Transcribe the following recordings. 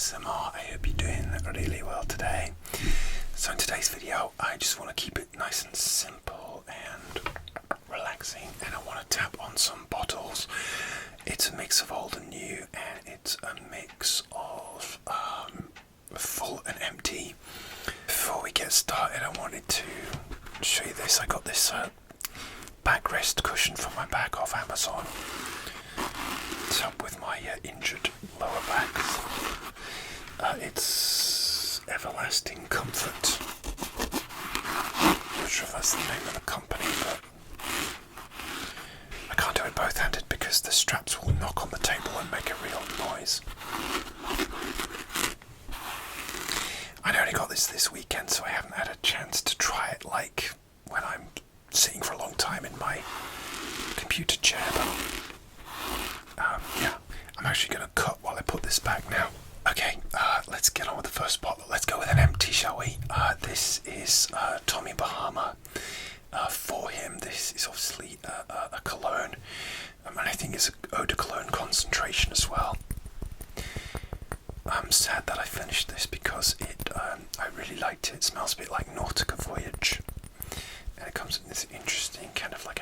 ASMR. I hope you're doing really well today. So in today's video, I just want to keep it nice and simple and relaxing, and I want to tap on some bottles. It's a mix of old and new, and it's a mix of full and empty. Before we get started, I wanted to show you this. I got this backrest cushion for my back off Amazon to help with my injured lower backs. It's Everlasting Comfort. I'm not sure if that's the name of the company, but I can't do it both-handed because the straps will knock on the table and make a real noise. I only got this weekend, so I haven't had a chance to try it like when I'm sitting for a long time in my computer chair, but yeah, I'm actually going to cut while I put this back now. Okay, let's get on with the first bottle. Let's go with an empty, shall we? This is Tommy Bahama. For him, this is obviously a cologne, and I think it's an eau de cologne concentration as well. I'm sad that I finished this because I really liked it. It smells a bit like Nautica Voyage, and it comes in this interesting kind of like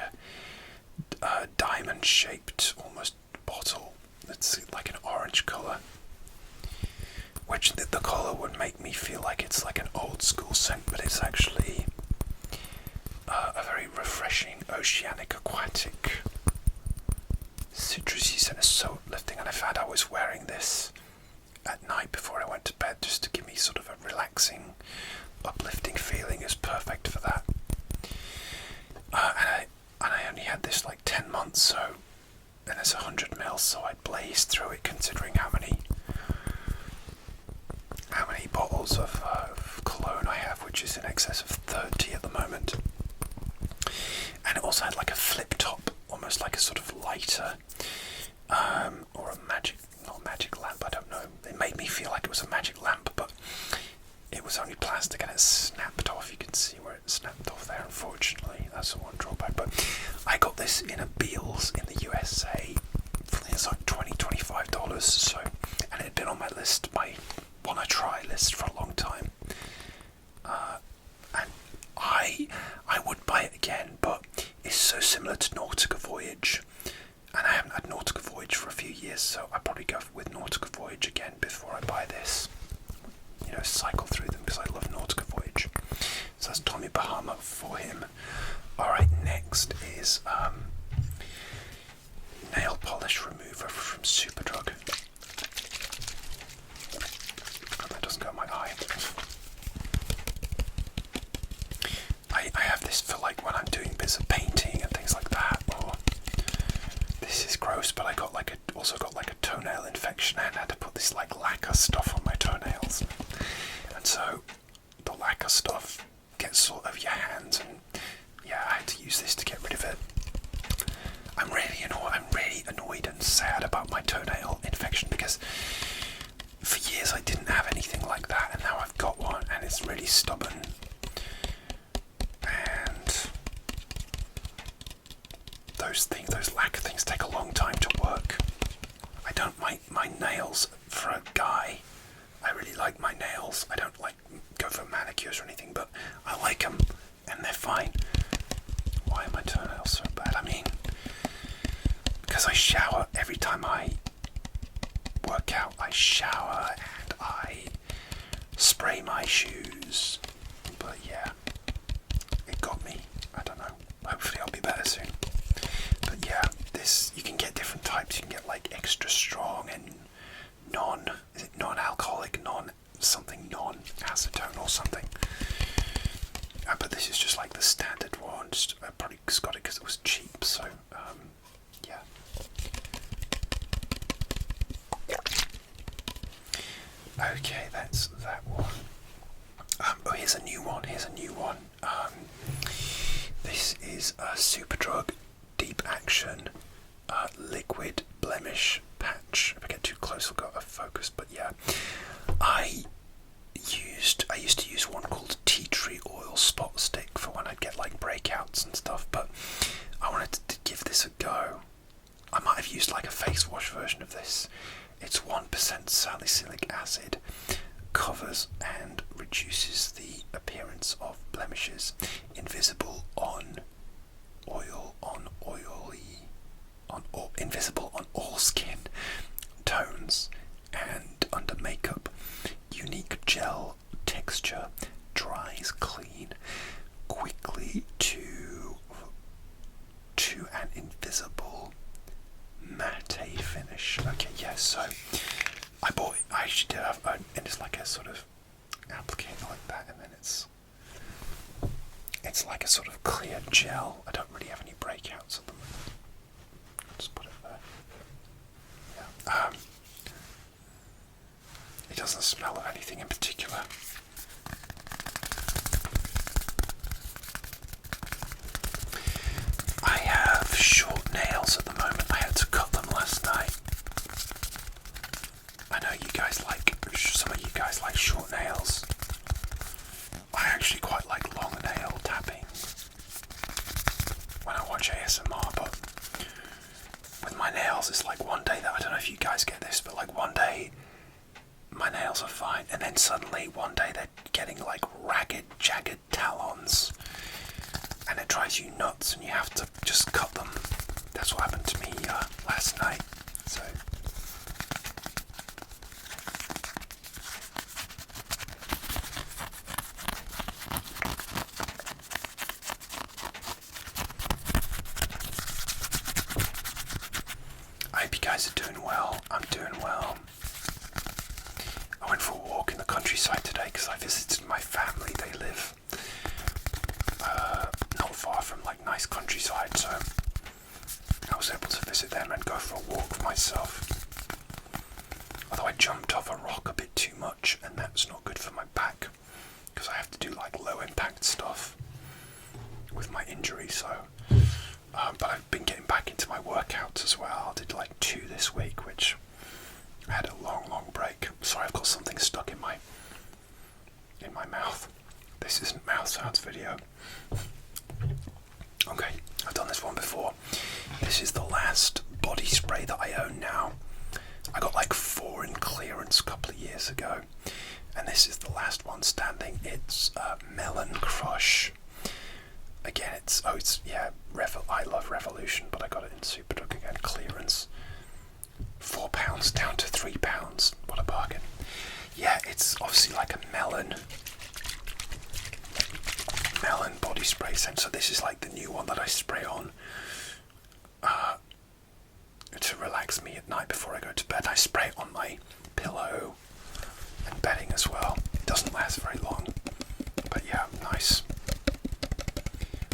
a diamond-shaped almost bottle. It's like an orange colour, which the colour would make me feel like it's like an old school scent, but it's actually a very refreshing oceanic aquatic citrusy scent. It's so uplifting, and I found I was wearing this at night before I went to bed just to give me sort of a relaxing, uplifting feeling. Is perfect for that. And I only had this like 10 months, so, and it's 100 ml, so I blazed through it considering how many bottles of cologne I have, which is in excess of 30 at the moment. And it also had like a flip top, almost like a sort of lighter, or a not magic lamp, I don't know. It made me feel like it was a magic lamp, but it was only plastic and it snapped off. You can see where it snapped off there, unfortunately. That's the one drawback. But I got this in a Beals in the USA. I think it's like $20-25. So, and it had been on my list, my wanna try list for a long time. And I would buy it again, but it's so similar to Nautica Voyage. And I haven't had Nautica Voyage for a few years, so I'll probably go with Nautica Voyage again before I buy this. You know, cycle through them because I love Nautica Voyage. So that's Tommy Bahama for him. Alright, next is nail polish remover from Superdrug. Oh, that doesn't go in my eye. I have this for like when I'm doing bits of painting and things like that, or this is gross, but I got like also got like a toenail infection and had to put this like lacquer stuff on my toenails, and so the lacquer stuff gets all over your hands, and yeah, I had to use this to get rid of it. I'm really annoyed and sad about my toenail infection because for years I didn't have anything like that, and now I've got one, and it's really stubborn. And those lacquer things take a long time to work. I don't like my nails for a guy. I really like my nails. I don't like go for manicures or anything, but I like them and they're fine. Why are my toenails so bad? I mean, because I shower every time I work out. I shower and I spray my shoes. But yeah, it got me. I don't know. Hopefully I'll be better soon. But yeah, this, you can get different types. You can get like extra strong and non-alcoholic, non-acetone or something. But this is just like the standard one. I probably just got it because it was cheap. So yeah. Okay, that's that one. Oh, here's a new one. This is a Superdrug Deep Action Liquid Blemish Patch. If I get too close, I'll go out of focus. But yeah, I used to use one called Tea Tree Oil Spot Stick for when I'd get like breakouts and stuff. But I wanted to give this a go. I might have used like a face wash version of this. It's 1% salicylic acid, covers and reduces the appearance of blemishes, invisible on invisible on all skin tones and under makeup. Unique gel texture, dries clean quickly to an invisible matte finish. Okay, yes, so I bought it. I actually did have, and it's like a sort of applicator like that, and then it's like a sort of clear gel. I don't really have any breakouts at the moment. Just put it there. Yeah. It doesn't smell of anything in particular. I have short nails at the moment. I had to cut them last night. I know some of you guys like short nails. I actually quite like long nail tapping when I watch ASMR, but with my nails it's like one day that, I don't know if you guys get this, but like one day my nails are fine, and then suddenly one day they're getting like ragged, jagged talons, and it drives you nuts and you have to just cut them. That's what happened to me last night. So I hope you guys are doing well. I'm doing well. I went for a walk in the countryside today because I visited my family. They live not far from like nice countryside, so I was able to visit them and go for a walk myself. Although I jumped off a rock a bit too much, and that's not good for my back because I have to do like low impact stuff with my injury. So but I've been getting back into my workouts as well. I did like 2 this week, which I had a long break. Sorry, I've got something stuck in my mouth. This isn't mouth sounds video. Okay, I've done this one before. This is the last body spray that I own now. I got like 4 in clearance a couple of years ago, and this is the last one standing. It's Melon Crush. Again, I love Revolution, but I got it in Superdrug again, clearance. £4 down to £3. What a bargain. Yeah, it's obviously like a melon body spray scent. So this is like the new one that I spray on to relax me at night before I go to bed. I spray it on my pillow and bedding as well. It doesn't last very long, but yeah, nice.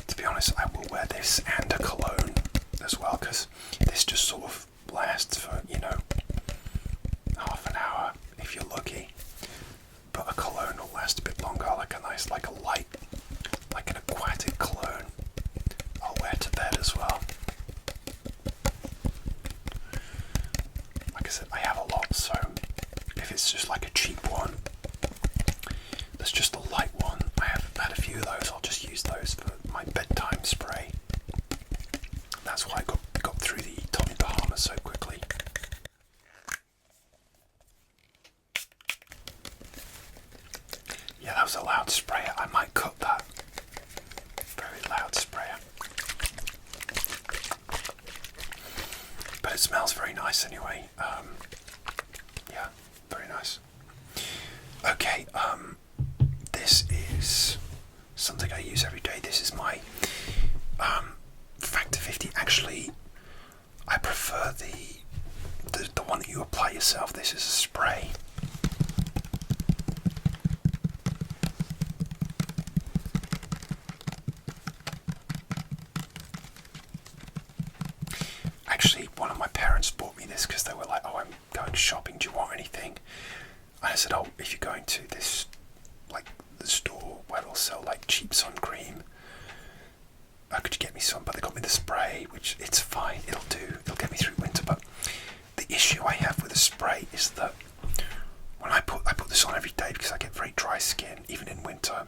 To be honest, I will wear this and a cologne as well, because this just sort of lasts for, half an hour if you're lucky, but a cologne will last a bit longer, like a nice, like a light, like an aquatic cologne I'll wear to bed as well. Like I said, I have a lot, so if it's just like a cheap one that's just a light one, I have had a few of those, I'll just use those for my bedtime spray. That's why I got through the Tommy Bahama so quickly. Yeah, that was a loud sprayer. I might cut that. Very loud sprayer. But it smells very nice anyway. Yeah, very nice. Okay, this is something I use every day. This is my Factor 50. Actually, I prefer the one that you apply yourself. This is a spray. Actually, one of my parents bought me this because they were like, "Oh, I'm going shopping. Do you want anything?" And I said, "Oh, if you're going to this, like the store where they'll sell like cheap sun cream, could you get me some?" But they got me the spray, which it's fine. It'll do. It'll get me through winter. But the issue I have with the spray is that when I put this on every day because I get very dry skin, even in winter,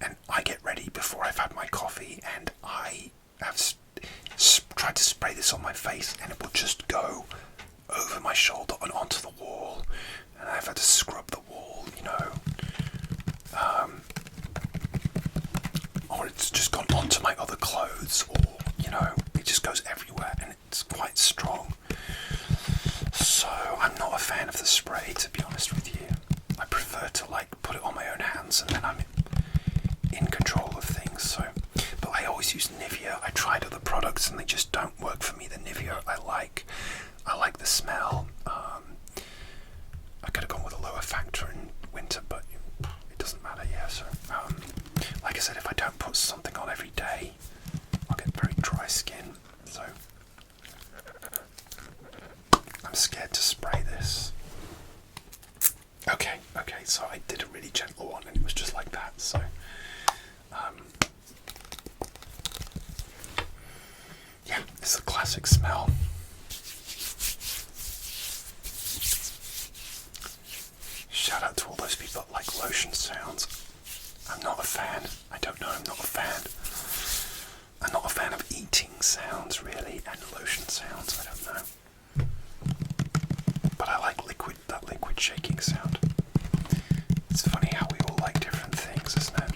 and I get ready before I've had my coffee, and I have tried to spray this on my face, and it will just go over over my shoulder and onto the wall, and I've had to scrub the wall, you know. Or it's just gone onto my other clothes, or, you know, it just goes everywhere, and it's quite strong. So I'm not a fan of the spray, to be honest with you. I prefer to like put it on my own hands, and then I'm in control of things. So, but I always use Nivea. I tried other products and they just don't work for me. The Nivea I like the smell. I could have gone with a lower factor in winter, but it doesn't matter. Yeah. So, like I said, if I don't put something on every day, I'll get very dry skin. So I'm scared to spray this. Okay, so I did a really gentle one and it was just like that, so yeah, it's a classic smell. Shout out to all those people that like lotion sounds. I'm not a fan. I don't know, I'm not a fan. I'm not a fan of eating sounds really, and lotion sounds, I don't know. But I like that liquid shaking sound. It's funny how we all like different things, isn't it?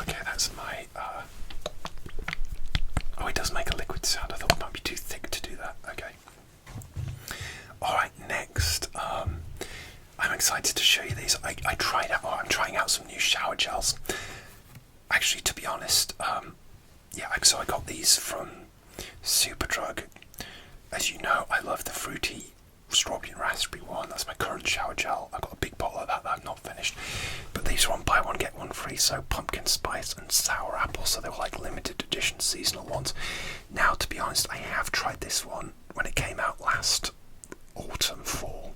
Okay, that's my... Oh, it does make a liquid sound. I thought it might be too thick to do that. Okay. Alright, next. I'm excited to show you these. I'm trying out some new shower gels. Actually, to be honest, so I got these from Superdrug. As you know, I love the fruity strawberry and raspberry one. That's my current shower gel. I've got a big bottle of that I've not finished. But these are on buy one get one free, so pumpkin spice and sour apple, so they were like limited edition seasonal ones. Now, to be honest, I have tried this one when it came out last autumn, fall.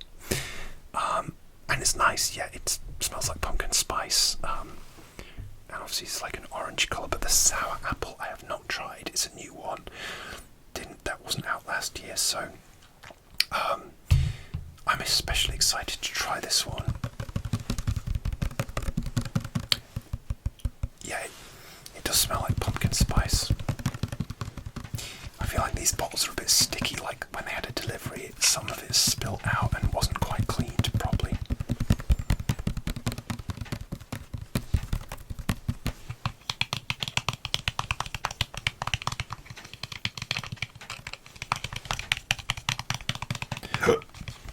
And it's nice, yeah, it smells like pumpkin spice. And obviously it's like an orange colour, but the sour apple I have not tried. It's a new one. That wasn't out last year, so I'm especially excited to try this one. Yeah, it does smell like pumpkin spice. I feel like these bottles are a bit sticky, like when they had a delivery, some of it spilled out and wasn't quite cleaned properly.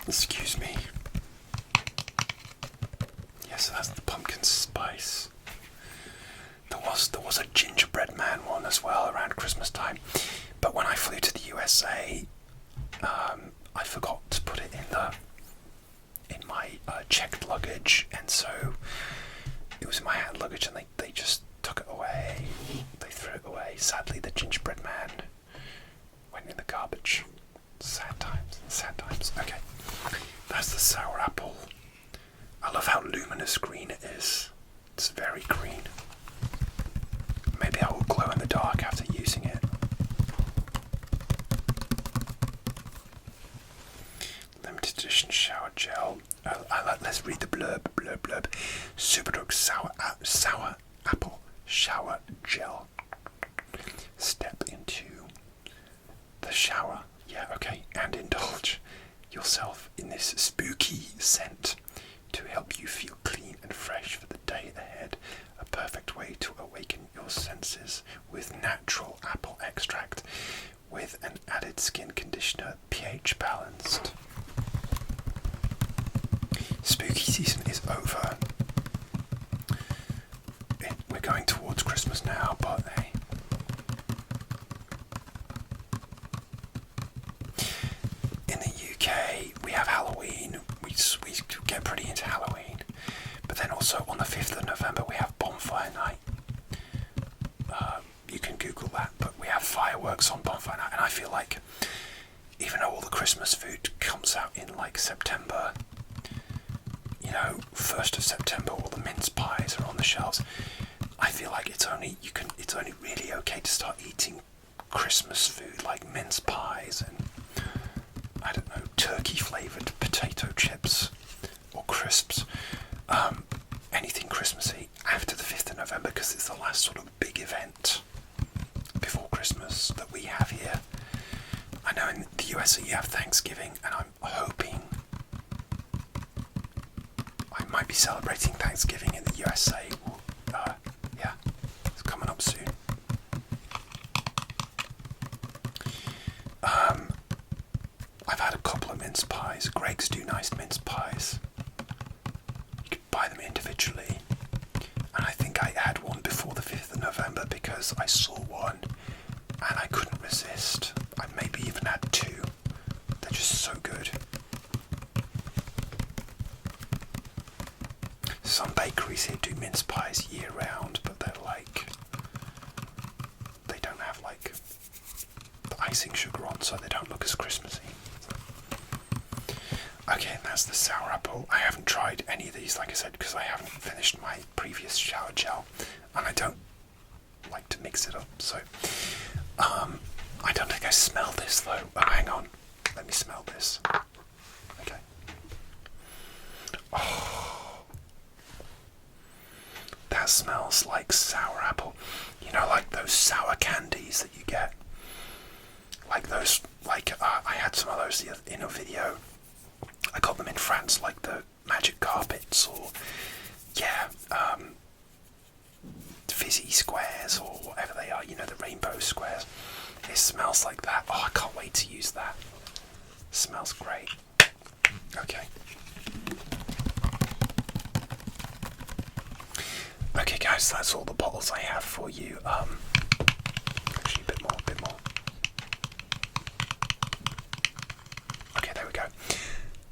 Excuse me. Yes, that's the pumpkin spice. There was a gingerbread man one as well around Christmas time, but when I flew to the USA, I forgot to put it in my checked luggage, and so it was in my hand luggage, and they just took it away. They threw it away. Sadly, the gingerbread man went in the garbage. Sad times, sad times. Okay, that's the sour apple. I love how luminous green it is. It's very green. Maybe I will glow in the dark after using it. Limited edition shower gel. Let's read the blurb. Superdrug sour apple shower gel. Step into the shower. Yeah, okay, and indulge yourself in this spooky scent to help you feel clean and fresh for the day ahead. A perfect way to awaken your senses with natural apple extract with an added skin conditioner, pH balanced. Spooky season is over. We're going towards Christmas now, but hey. We have Halloween, we get pretty into Halloween, but then also on the 5th of November we have Bonfire Night. You can Google that, but we have fireworks on Bonfire Night, and I feel like even though all the Christmas food comes out in like September, you know, 1st of September, all the mince pies are on the shelves, I feel like it's only really okay to start eating Christmas food like mince pies and I don't know, turkey flavoured potato chips or crisps the last sort of big event before Christmas that we have here. I know in the USA you have Thanksgiving, and I'm hoping I might be celebrating Thanksgiving in the USA. Yeah, it's coming up soon. I've had a couple of mince pies. Greggs do nice mince pies. You could buy them individually. And I think I had one before the 5th of November because I saw one and I couldn't resist. I maybe even had two. They're just so good. Some bakeries here do mince pies year round, but they're like, they don't have like the icing sugar on, so they don't look as Christmassy. Okay, and that's the sour apple. I haven't tried any of these, like I said, because I haven't finished my previous shower gel, and I don't like to mix it up. So, I don't think I smell this though. Oh, hang on, let me smell this. Okay. Oh, that smells like sour apple. You know, like those sour candies that you get. Like those, like I had some of those in a video. I got them in France, like the magic carpets, or fizzy squares, or whatever they are. You know, the rainbow squares. It smells like that. Oh, I can't wait to use that. It smells great. Okay. Okay, guys, that's all the bottles I have for you. Actually, a bit more. Okay, there we go.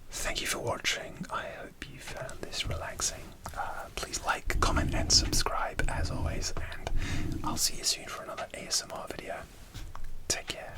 Thank you for watching. I hope you found this relaxing. Please like, comment, and subscribe as always, and I'll see you soon for another ASMR video. Take care.